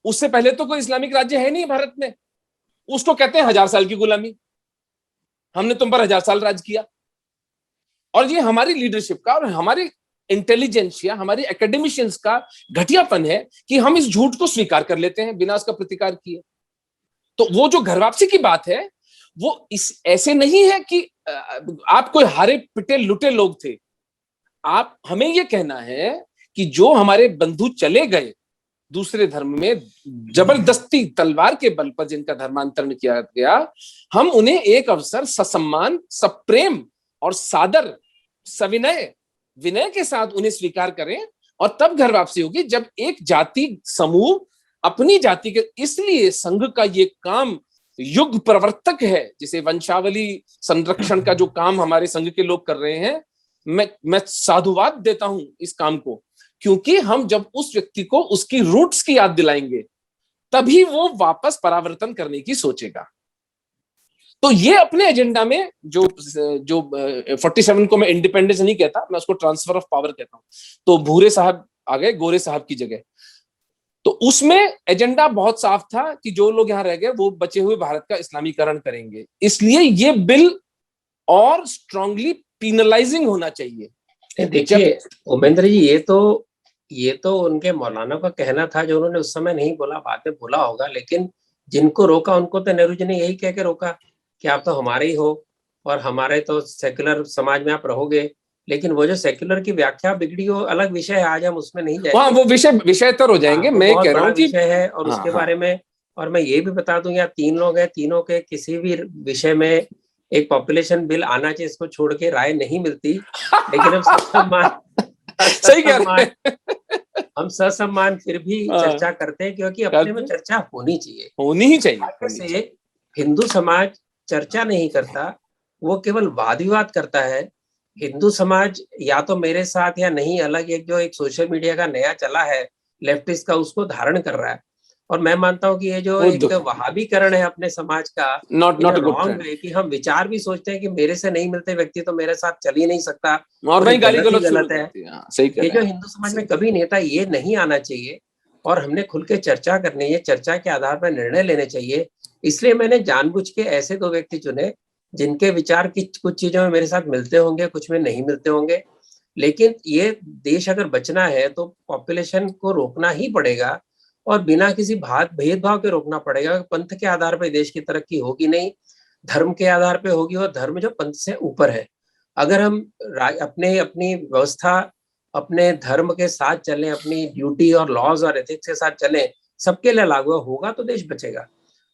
उससे पहले तो कोई इस्लामिक राज्य है नहीं भारत में। उसको कहते हैं 1000 साल की गुलामी। हमने तुम पर 1000 साल राज किया। और ये हमारी लीडरशिप का और हमारी इंटेलिजेंस या हमारी एकेडमिशियंस का घटियापन है कि हम इस झूठ को स्वीकार कर लेते हैं बिना उसका प्रतिकार किए। तो वो जो घर वापसी की बात है, वो इस ऐसे नहीं है कि आप कोई हारे पिटे लुटे लोग थे। आप हमें ये कहना है कि जो हमारे बंधु चले गए दूसरे धर्म में, जबरदस्ती तलवार के बल पर जिनका धर्मांतरण किया गया, हम उन्हें एक अवसर ससम्मान, सप्रेम और सादर, सविनय, विनय के साथ उन्हें स्वीकार करें, और तब घर वापसी होगी जब एक जाति समूह अपनी जाति के। इसलिए संघ का ये काम युग प्रवर्तक है, जिसे वंशावली संरक्षण का जो काम हमारे संघ के लोग कर रहे हैं, मैं साधुवाद देता हूं इस काम को, क्योंकि हम जब उस व्यक्ति को उसकी रूट्स की याद दिलाएंगे तभी वो वापस परावर्तन करने की सोचेगा। तो ये अपने एजेंडा में जो 47 को मैं इंडिपेंडेंस नहीं कहता, मैं उसको ट्रांसफर ऑफ पावर कहता हूं। तो भूरे साहब आ गए गोरे साहब की जगह। तो उसमें एजेंडा बहुत साफ था कि जो लोग यहां रह गए वो बचे हुए भारत का इस्लामीकरण करेंगे। इसलिए ये बिल और स्ट्रांगली पीनलाइजिंग होना चाहिए। देखिए उमेंद्र जी, ये तो उनके मौलाना का कहना था जो उन्होंने उस समय नहीं बोला, बाद में बोला होगा। लेकिन जिनको रोका उनको तो नेहरू जी ने यही कह के रोका कि आप तो हमारे ही हो और हमारे तो सेक्युलर समाज में आप रहोगे। लेकिन वो जो सेक्युलर की व्याख्या बिगड़ी, वो अलग विषय है, आज हम उसमें नहीं जाएंगे। वो विषय तर हो जाएंगे। मैं कह रहा हूँ कि विषय है और उसके बारे में। और मैं ये भी बता दूं, यहाँ 3 लोग हैं, तीनों के किसी भी विषय में एक पॉपुलेशन बिल आना चाहिए, इसको छोड़ के राय नहीं मिलती। लेकिन हम हम ससम्मान फिर भी चर्चा करते हैं, क्योंकि अपने में चर्चा होनी ही चाहिए। हिंदू समाज चर्चा नहीं करता, वो केवल वाद विवाद करता है। हिंदू समाज या तो मेरे साथ या नहीं अलग, एक जो एक सोशल मीडिया का नया चला है लेफ्टिस्ट का, उसको धारण कर रहा है। और मैं मानता हूँ कि ये जो एक वहाबीकरण है अपने समाज का, नॉट रॉन्ग है कि हम विचार भी सोचते हैं कि मेरे से नहीं मिलते व्यक्ति तो मेरे साथ चल ही नहीं सकता, और वही गाली गलत है। ये जो हिंदू समाज में कभी नेता ये नहीं आना चाहिए, और हमने खुल के चर्चा करनी है, चर्चा के आधार पर निर्णय लेने चाहिए। इसलिए मैंने जानबूझ के ऐसे 2 व्यक्ति चुने जिनके विचार की कुछ चीजों में मेरे साथ मिलते होंगे, कुछ में नहीं मिलते होंगे। लेकिन ये देश अगर बचना है तो पॉपुलेशन को रोकना ही पड़ेगा, और बिना किसी भेदभाव के रोकना पड़ेगा। पंथ के आधार पर देश की तरक्की होगी नहीं, धर्म के आधार पे होगी, और धर्म जो पंथ से ऊपर है। अगर हम अपने अपनी व्यवस्था अपने धर्म के साथ चलें, अपनी ड्यूटी और लॉज और एथिक्स के साथ चलें, सबके लिए लागू होगा तो देश बचेगा।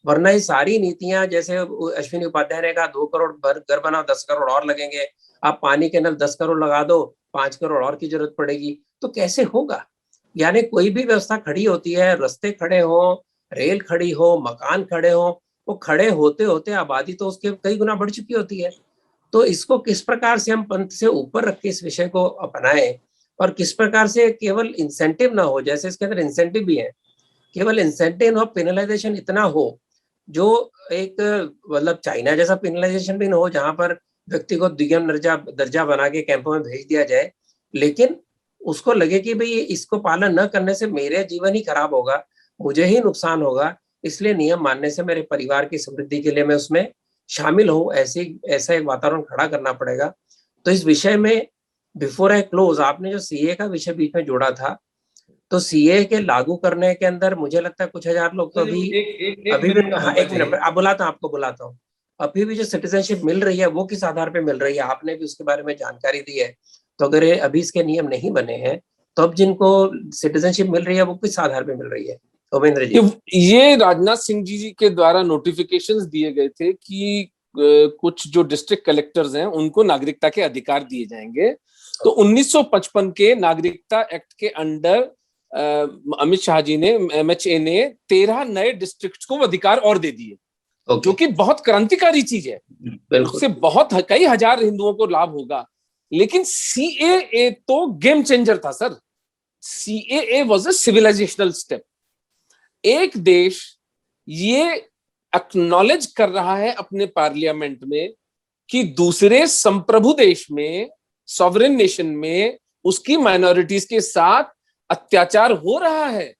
वरना ये सारी नीतियां, जैसे अश्विनी उपाध्याय ने कहा 2 करोड़ घर बनाओ, 10 करोड़ और लगेंगे, आप पानी के नल 10 करोड़ लगा दो, 5 करोड़ और की जरूरत पड़ेगी, तो कैसे होगा? यानी कोई भी व्यवस्था खड़ी होती है, रास्ते खड़े हो, रेल खड़ी हो, मकान खड़े हो, वो खड़े होते होते आबादी तो उसके कई गुना बढ़ चुकी होती है। तो इसको किस प्रकार से हम पंथ से ऊपर रख के इस विषय को अपनाएं, और किस प्रकार से केवल इंसेंटिव ना हो, जैसे इसके अंदर इंसेंटिव भी है, केवल इंसेंटिव और पेनलाइजेशन इतना हो जो एक मतलब चाइना जैसा पेनलाइजेशन भी ना हो, जहां पर व्यक्ति को द्विगुना दर्जा बना के कैंपों में भेज दिया जाए, लेकिन उसको लगे कि भाई इसको पालन न करने से मेरे जीवन ही खराब होगा, मुझे ही नुकसान होगा, इसलिए नियम मानने से मेरे परिवार की समृद्धि के लिए मैं उसमें शामिल हूँ, ऐसा एक वातावरण खड़ा करना पड़ेगा। तो इस विषय में बिफोर आई क्लोज, आपने जो सीए का विषय बीच में जोड़ा था, तो सीए के लागू करने के अंदर मुझे लगता है कुछ हजार लोग तो अभी भी, हाँ एक मिनट आप बुलाता हूँ, अभी भी जो सिटीजनशिप मिल रही है वो किस आधार पे मिल रही है, आपने भी उसके बारे में जानकारी दी है। तो अगर अभी इसके नियम नहीं बने हैं तो अब जिनको सिटीजनशिप मिल रही है वो किस आधार पे मिल रही है? उपेंद्र जी, ये राजनाथ सिंह जी के द्वारा नोटिफिकेशंस दिए गए थे कि कुछ जो डिस्ट्रिक्ट कलेक्टर्स हैं उनको नागरिकता के अधिकार दिए जाएंगे। तो 1955 के नागरिकता एक्ट के अंडर अमित शाह जी ने, एमएचए ने 13 नए डिस्ट्रिक्ट्स को अधिकार और दे दिए, जो कि बहुत क्रांतिकारी चीज है। उससे बहुत कई हजार हिंदुओं को लाभ होगा। लेकिन सीएए तो गेम चेंजर था sir. CAA was a civilisational step. एक देश ये एक्नॉलेज कर रहा है अपने पार्लियामेंट में कि दूसरे संप्रभु देश में, सॉवरेन नेशन में उसकी माइनॉरिटीज के साथ अत्याचार हो रहा है,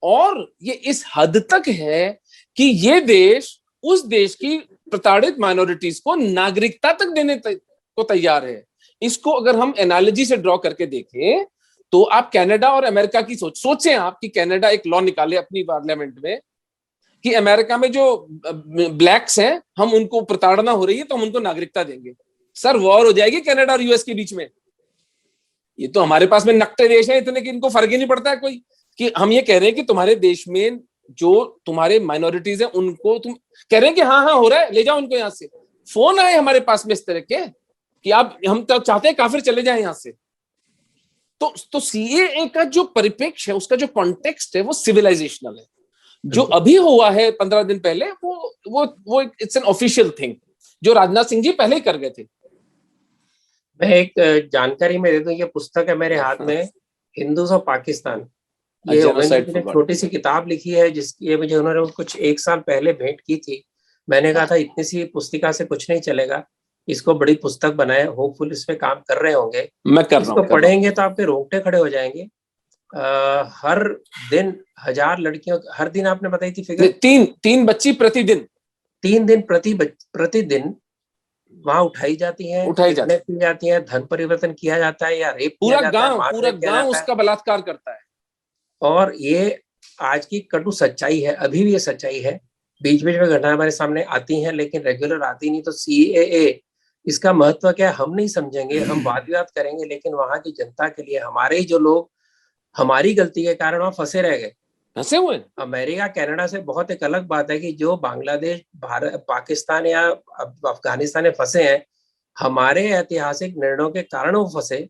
और ये इस हद तक है कि ये देश उस देश की प्रताड़ित माइनॉरिटीज को नागरिकता तक देने को तैयार है। इसको अगर हम एनालॉजी से ड्रॉ करके देखें तो आप कनाडा और अमेरिका की सोचें आप कि कनाडा एक लॉ निकाले अपनी पार्लियामेंट में कि अमेरिका में जो ब्लैक्स हैं हम उनको प्रताड़ना हो रही है तो हम उनको नागरिकता देंगे। सर वॉर हो जाएगी कनाडा और यूएस के बीच में। ये तो हमारे पास में नक्टे देश है इतने कि इनको फर्क ही नहीं पड़ता है कोई, कि हम ये कह रहे हैं कि तुम्हारे देश में जो तुम्हारे माइनॉरिटीज है उनको तुम कह रहे हैं कि हाँ हाँ हो रहा है, ले जाओ उनको यहाँ से। फोन आए हमारे पास में इस तरह के कि आप, हम तो चाहते हैं काफिर चले जाए यहाँ से। तो सीएए का जो परिप्रेक्ष्य है, उसका जो कॉन्टेक्स्ट है वो सिविलाइजेशनल है। जो अभी हुआ है 15 दिन पहले वो इट्स एन ऑफिशियल थिंग जो राजनाथ सिंह जी पहले ही कर गए थे। मैं एक जानकारी में दे दूं, ये पुस्तक है मेरे हाथ में, हिंदूज ऑफ पाकिस्तान। ये उपेंद्र ने छोटी सी किताब लिखी है जिसकी ये मुझे उन्होंने कुछ 1 साल पहले भेंट की थी। मैंने कहा था इतनी सी पुस्तिका से कुछ नहीं चलेगा, इसको बड़ी पुस्तक बनाए, होपफुल इस पे काम कर रहे होंगे। इसको पढ़ेंगे तो आपके रोंगटे खड़े हो जाएंगे। हर दिन 1000 लड़कियों, हर दिन आपने बताई थी फिगर, तीन बच्ची प्रतिदिन, 3 दिन प्रतिदिन वहां उठाई जाती है, धन परिवर्तन किया जाता है या रेप पूरा गांव उसका बलात्कार करता है। और ये आज की कटु सच्चाई है, अभी भी ये सच्चाई है। बीच बीच में घटनाएं हमारे सामने आती हैं लेकिन रेगुलर आती नहीं। तो सीएए इसका महत्व क्या है हम नहीं समझेंगे, हम वाद विवाद करेंगे, लेकिन वहां की जनता के लिए हमारे ही जो लोग हमारी गलती के कारण वहां फंसे रह गए, फंसे हुए। अमेरिका कनाडा से बहुत एक अलग बात है कि जो बांग्लादेश, भारत, पाकिस्तान या अफगानिस्तान में फंसे हैं, हमारे ऐतिहासिक निर्णयों के कारण वो फंसे।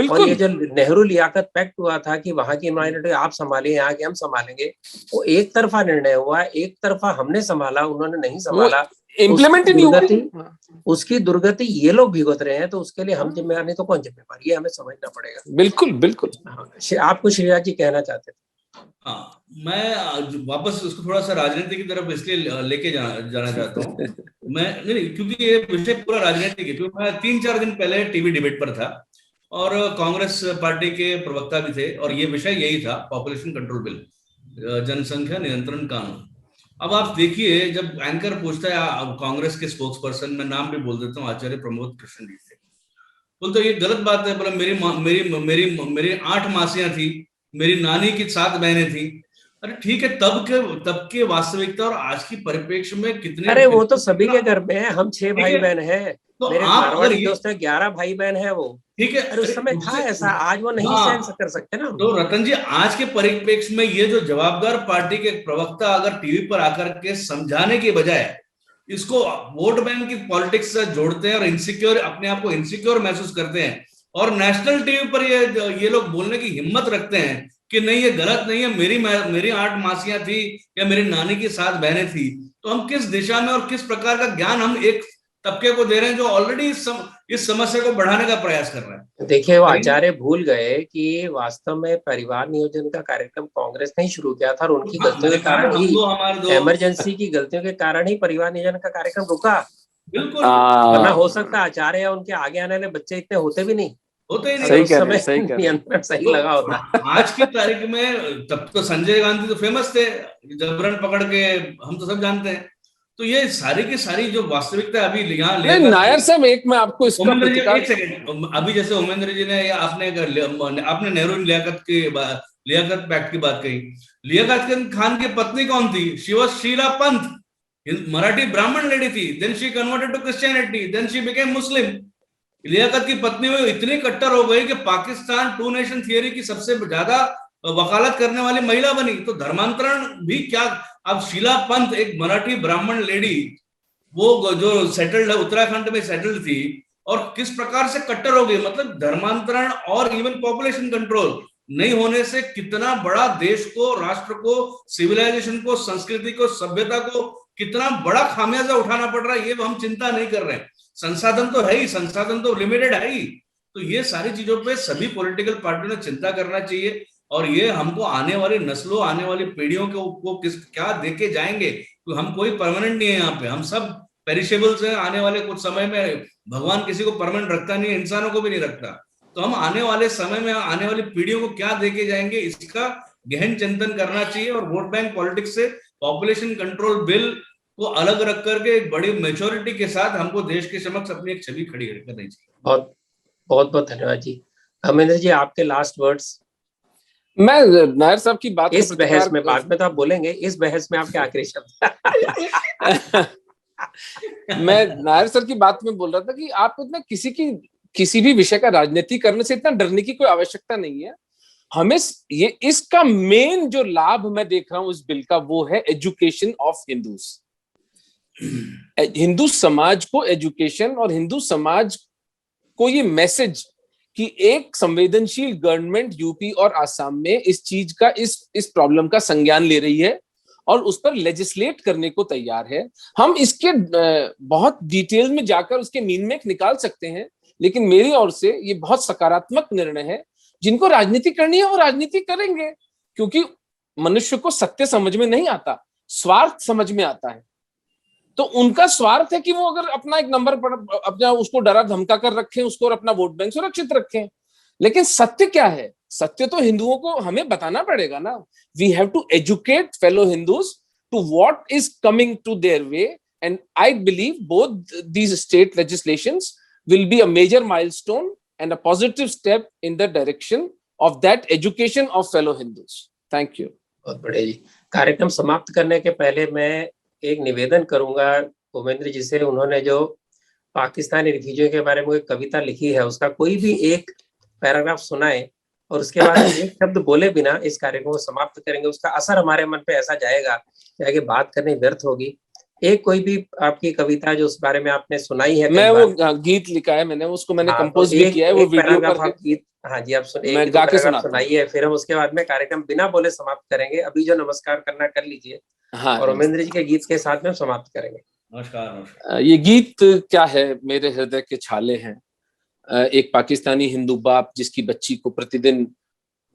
और ये जो नेहरू लियाकत पैक्ट हुआ था कि वहां की माइनॉरिटी आप संभालिए, यहाँ के हम संभालेंगे, वो एक तरफा निर्णय हुआ, एक तरफा हमने संभाला, उन्होंने नहीं संभाला, इम्प्लीमेंट नहीं हुआ। उसकी दुर्गति ये लोग भुगत रहे हैं। तो उसके लिए हम जिम्मेदार नहीं तो कौन जिम्मेदार, ये हमें समझना पड़ेगा। बिल्कुल बिल्कुल। हाँ, आपको श्रीराज जी कहना चाहते थे? हाँ, मैं वापस उसको थोड़ा सा राजनीति की तरफ इसलिए लेके जाना चाहता हूँ। मैं नहीं, क्योंकि ये विषय पूरा राजनीतिक है। क्योंकि मैं 3-4 दिन पहले टीवी डिबेट पर था और कांग्रेस पार्टी के प्रवक्ता भी थे और ये विषय यही था, पॉपुलेशन कंट्रोल बिल, जनसंख्या नियंत्रण कानून। अब आप देखिए, जब एंकर पूछता है कांग्रेस के स्पोक्स पर्सन, मैं नाम भी बोल देता हूँ, आचार्य प्रमोद कृष्ण जी थे, बोलते ये गलत बात है, बोला मेरी 8 मासियां थी, मेरी नानी की 7 बहनें थी। अरे ठीक है, तब के वास्तविकता और आज की परिप्रेक्ष्य में कितने अरे वो तो सभी कितना, के घर में है, हम 6 ठीक भाई है। बहन है। तो मेरे एक आप अगर मारवाड़ी ये, दोस्त है, 11 भाई बहन है वो। ठीक है, अरे उस अरे समय था उससे, ऐसा, आज वो नहीं सहन हाँ, कर सकते ना हम। तो रतन जी आज के परिप्रेक्ष्य में ये जो जवाबदार पार्टी के प्रवक्ता अगर टीवी पर आकर के समझाने के बजाय इसको वोट बैंक की पॉलिटिक्स से जोड़ते हैं और इनसिक्योर, अपने आप को इनसिक्योर महसूस करते हैं, और नेशनल टीवी पर ये लोग बोलने की हिम्मत रखते हैं कि नहीं ये गलत नहीं है, मेरी 8 मासियां थी या मेरी नानी की 7 बहनें थी, तो हम किस दिशा में और किस प्रकार का ज्ञान हम एक तबके को दे रहे हैं जो ऑलरेडी इस समस्या को बढ़ाने का प्रयास कर रहा है। देखिए, तो वो कहीं आचार्य भूल गए कि वास्तव में परिवार नियोजन का कार्यक्रम कांग्रेस ने ही शुरू किया था, और उनकी हाँ, गलतियों मैंने के कहा कारण ना, हम ही, दो हमारे दो, इमरजेंसी की गलतियों के कारण ही परिवार नियोजन का कार्यक्रम रुका। बिल्कुल वरना हो सकता आचार्य या उनके आगे आने वाले बच्चे इतने होते भी नहीं, होते ही अगर नहीं। सही उस कह रहे हैं, समय सही कह रहे हैं। नियंत्रण सही तो लगा होता। आज की तारीख में तब तो संजय गांधी तो फेमस थे, जबरन पकड़ के, हम तो सब जानते हैं। तो ये सारी की सारी जो वास्तविकता अभी यहाँ नहीं लियाकत, नायर साहब, एक मैं आपको इसका उमेंद्र जी प्रतिकार। एक सेकंड, अभी जैसे उमेंद्र जी ने या आपने नेहरू लियाकत पैक्ट की बात कही। लियाकत खान की पत्नी कौन थी? शी वाज शीला पंथ, मराठी ब्राह्मण लेडी थी, then she converted to Christianity, then she became Muslim. Liaquat की पत्नी वो इतनी कट्टर हो गई कि पाकिस्तान 2 नेशन थियरी की सबसे ज्यादा वकालत करने वाली महिला बनी। तो धर्मांतरण भी क्या, अब शीला पंथ एक मराठी ब्राह्मण लेडी, वो जो सेटल्ड है, उत्तराखंड में सेटल्ड थी, और किस प्रकार से कट्टर हो गई। मतलब धर्मांतरण और इवन पॉपुलेशन कंट्रोल नहीं होने से कितना बड़ा देश को, राष्ट्र को, सिविलाइजेशन को, संस्कृति को, सभ्यता को कितना बड़ा खामियाजा उठाना पड़ रहा है, ये हम चिंता नहीं कर रहे हैं। संसाधन तो है ही, संसाधन तो लिमिटेड है ही। तो ये सारी चीजों पे सभी पॉलिटिकल पार्टियों ने चिंता करना चाहिए, और ये हमको आने वाली नस्लों, आने वाली पीढ़ियों को किस क्या देके जाएंगे। तो हम कोई परमानेंट नहीं है यहाँ पे, हम सब पेरिशेबल्स हैं। आने वाले कुछ समय में भगवान किसी को परमानेंट रखता नहीं है, इंसानों को भी नहीं रखता। तो हम आने वाले समय में आने वाली पीढ़ियों को क्या देके जाएंगे, इसका गहन चिंतन करना चाहिए। और वोट बैंक पॉलिटिक्स से पॉपुलेशन कंट्रोल बिल को अलग रख करके एक बड़ी मेच्योरिटी के साथ हमको देश के समक्ष अपनी एक छवि खड़ी करनी चाहिए। बहुत बहुत बहुत धन्यवाद जी। अमरिंदर जी, आपके लास्ट वर्ड्स मैं नायर साहब की बात इस का बहस में, प्रतिकार बाद में तो आप बोलेंगे, इस बहस में आपके आखिरी शब्द। मैं नायर सर की बात में बोल रहा था कि आप इतना किसी भी विषय का राजनीति करने से इतना डरने की कोई आवश्यकता नहीं है। हमें ये इसका मेन जो लाभ मैं देख रहा हूं इस बिल का, वो है एजुकेशन ऑफ हिंदूज। हिंदू समाज को एजुकेशन, और हिंदू समाज को ये मैसेज कि एक संवेदनशील गवर्नमेंट यूपी और आसाम में इस चीज का, इस प्रॉब्लम का संज्ञान ले रही है और उस पर लेजिस्लेट करने को तैयार है। हम इसके बहुत डिटेल में जाकर उसके मीन मेक निकाल सकते हैं, लेकिन मेरी ओर से ये बहुत सकारात्मक निर्णय है। जिनको राजनीति करनी है वो राजनीति करेंगे, क्योंकि मनुष्य को सत्य समझ में नहीं आता, स्वार्थ समझ में आता है। तो उनका स्वार्थ है कि वो अगर अपना एक नंबर पर अपना उसको डरा धमका कर रखें उसको, और अपना वोट बैंक सुरक्षित रखें। लेकिन सत्य क्या है? सत्य तो हिंदुओं को हमें बताना पड़ेगा ना। We have to educate fellow Hindus to what is coming to their way, and I believe both these state legislations will be a major milestone and a positive step in the direction of that education of fellow Hindus. Thank you. बहुत बढ़िया जी। कार्यक्रम समाप्त करने के पहले मैं एक निवेदन करूंगा उमेंद्र जी से। उन्होंने जो पाकिस्तानी रिफ्यूजियों के बारे में एक कविता लिखी है, उसका कोई भी एक पैराग्राफ सुनाए और उसके बाद एक शब्द बोले बिना इस कार्यक्रम को समाप्त करेंगे। उसका असर हमारे मन पे ऐसा जाएगा कि आगे बात करनी व्यर्थ होगी। एक कोई भी आपकी कविता जो उस बारे में आपने सुनाई है, मैं वो गीत लिखा है मैंने, उसको मैंने कंपोज भी किया है, वो वीडियो करके। गीत, हाँ जी, आप मैं गा के सुनाता हूं। सुनाइए, फिर हम उसके बाद में कार्यक्रम बिना बोले समाप्त करेंगे। अभी जो नमस्कार करना कर लीजिए, हाँ, और उमेंद्र जी के गीत के साथ में समाप्त करेंगे। नमस्कार। ये गीत क्या है? मेरे हृदय के छाले हैं। एक पाकिस्तानी हिंदू बाप जिसकी बच्ची को प्रतिदिन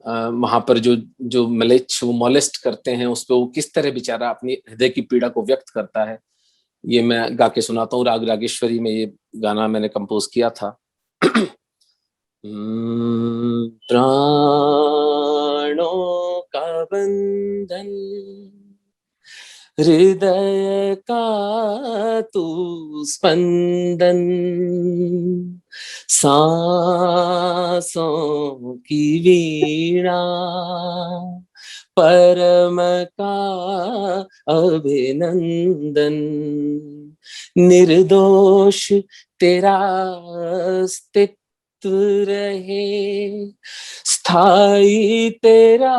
वहां पर जो मलेच्छ वो मॉलेस्ट करते हैं, उस पर वो किस तरह बेचारा अपनी हृदय की पीड़ा को व्यक्त करता है, ये मैं गा के सुनाता हूँ। राग रागेश्वरी में ये गाना मैंने कंपोज किया था। प्राणों का बंधन हृदय का तू स्पंदन, सांसों की वीणा, परम का अभिनंदन। निर्दोष तेरा अस्तित्व रहे, स्थाई तेरा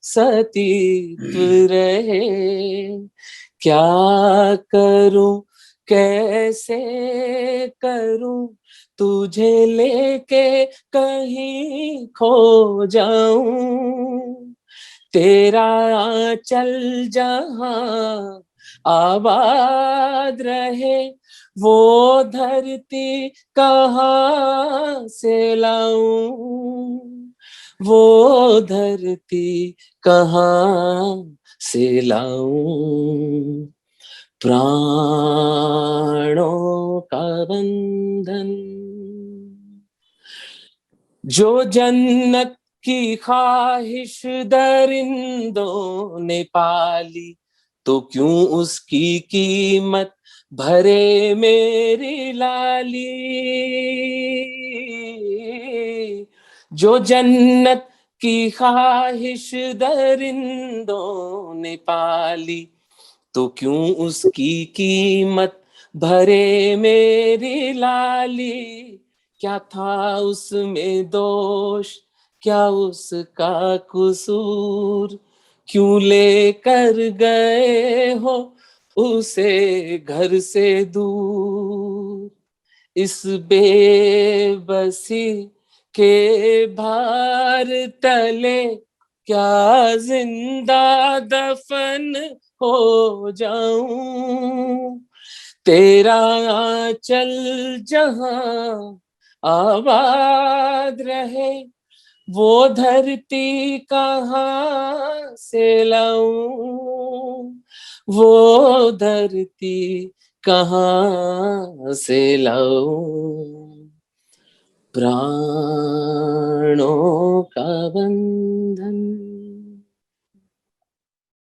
सतीत्व रहे। क्या करूं कैसे करूं, तुझे लेके कहीं खो जाऊं। तेरा आंचल जहां आबाद रहे, वो धरती कहाँ से लाऊं, वो धरती कहाँ से लाऊं। प्राणों का बंधन जो जन्नत की ख्वाहिश दरिंदों ने पाली, तो क्यों उसकी कीमत भरे मेरी लाली। जो जन्नत की ख्वाहिश दरिंदों ने पाली, तो क्यों उसकी कीमत भरे मेरी लाली। क्या था उसमें दोष, क्या उसका कसूर, क्यों लेकर गए हो उसे घर से दूर। इस बेबसी के भार तले क्या जिंदा दफन हो जाऊं। तेरा आंचल जहां आबाद रहे, वो धरती कहाँ से लाऊं, वो धरती कहाँ से लाऊं। प्राणों का बंधन।